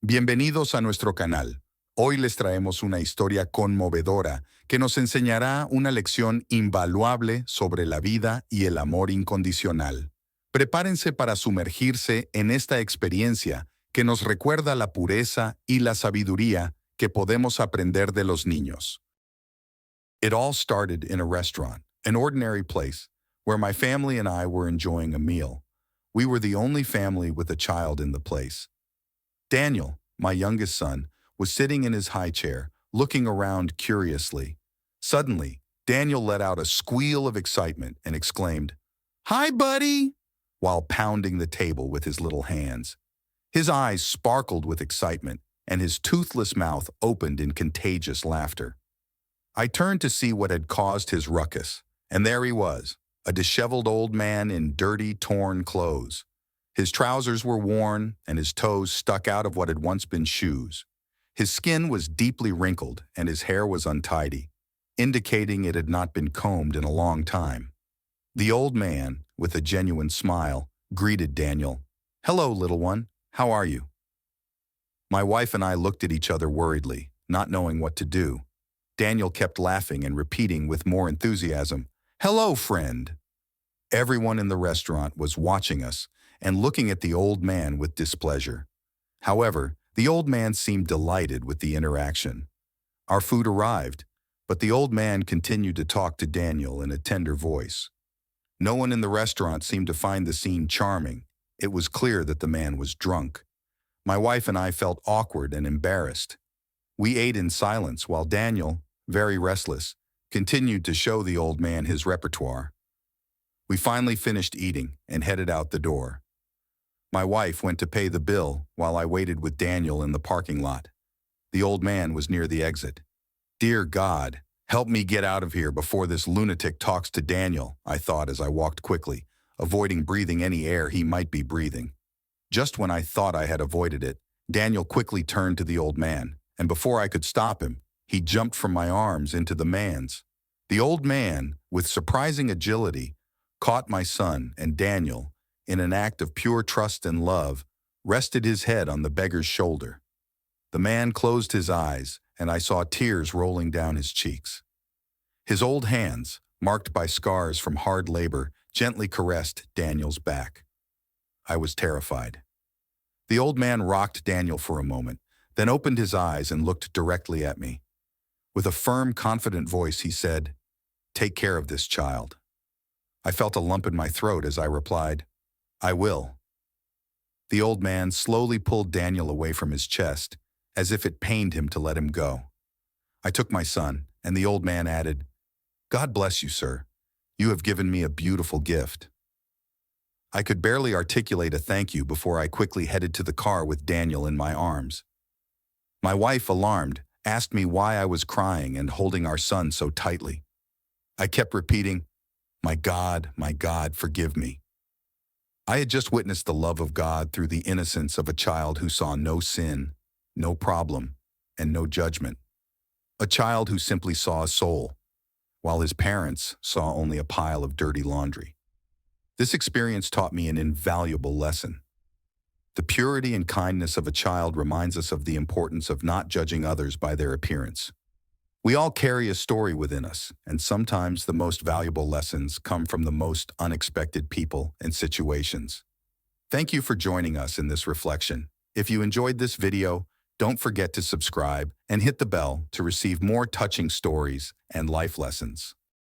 Bienvenidos a nuestro canal. Hoy les traemos una historia conmovedora que nos enseñará una lección invaluable sobre la vida y el amor incondicional. Prepárense para sumergirse en esta experiencia que nos recuerda la pureza y la sabiduría que podemos aprender de los niños. It all started in a restaurant, an ordinary place, where my family and I were enjoying a meal. We were the only family with a child in the place. Daniel, my youngest son, was sitting in his high chair, looking around curiously. Suddenly, Daniel let out a squeal of excitement and exclaimed, "Hi, buddy!" while pounding the table with his little hands. His eyes sparkled with excitement, and his toothless mouth opened in contagious laughter. I turned to see what had caused his ruckus, and there he was, a disheveled old man in dirty, torn clothes. His trousers were worn, and his toes stuck out of what had once been shoes. His skin was deeply wrinkled, and his hair was untidy, indicating it had not been combed in a long time. The old man, with a genuine smile, greeted Daniel. "Hello, little one. How are you?" My wife and I looked at each other worriedly, not knowing what to do. Daniel kept laughing and repeating with more enthusiasm, "Hello, friend." Everyone in the restaurant was watching us and looking at the old man with displeasure. However, the old man seemed delighted with the interaction. Our food arrived, but the old man continued to talk to Daniel in a tender voice. No one in the restaurant seemed to find the scene charming. It was clear that the man was drunk. My wife and I felt awkward and embarrassed. We ate in silence while Daniel, very restless, continued to show the old man his repertoire. We finally finished eating and headed out the door. My wife went to pay the bill while I waited with Daniel in the parking lot. The old man was near the exit. "Dear God, help me get out of here before this lunatic talks to Daniel," I thought as I walked quickly, avoiding breathing any air he might be breathing. Just when I thought I had avoided it, Daniel quickly turned to the old man, and before I could stop him, he jumped from my arms into the man's. The old man, with surprising agility, caught my son and Daniel, in an act of pure trust and love, rested his head on the beggar's shoulder. The man closed his eyes, and I saw tears rolling down his cheeks. His old hands, marked by scars from hard labor, gently caressed Daniel's back. I was terrified. The old man rocked Daniel for a moment, then opened his eyes and looked directly at me. With a firm, confident voice, he said, "Take care of this child." I felt a lump in my throat as I replied, "I will." The old man slowly pulled Daniel away from his chest, as if it pained him to let him go. I took my son, and the old man added, "God bless you, sir. You have given me a beautiful gift." I could barely articulate a thank you before I quickly headed to the car with Daniel in my arms. My wife, alarmed, asked me why I was crying and holding our son so tightly. I kept repeating, my God, forgive me." I had just witnessed the love of God through the innocence of a child who saw no sin, no problem, and no judgment. A child who simply saw a soul, while his parents saw only a pile of dirty laundry. This experience taught me an invaluable lesson. The purity and kindness of a child reminds us of the importance of not judging others by their appearance. We all carry a story within us, and sometimes the most valuable lessons come from the most unexpected people and situations. Thank you for joining us in this reflection. If you enjoyed this video, don't forget to subscribe and hit the bell to receive more touching stories and life lessons.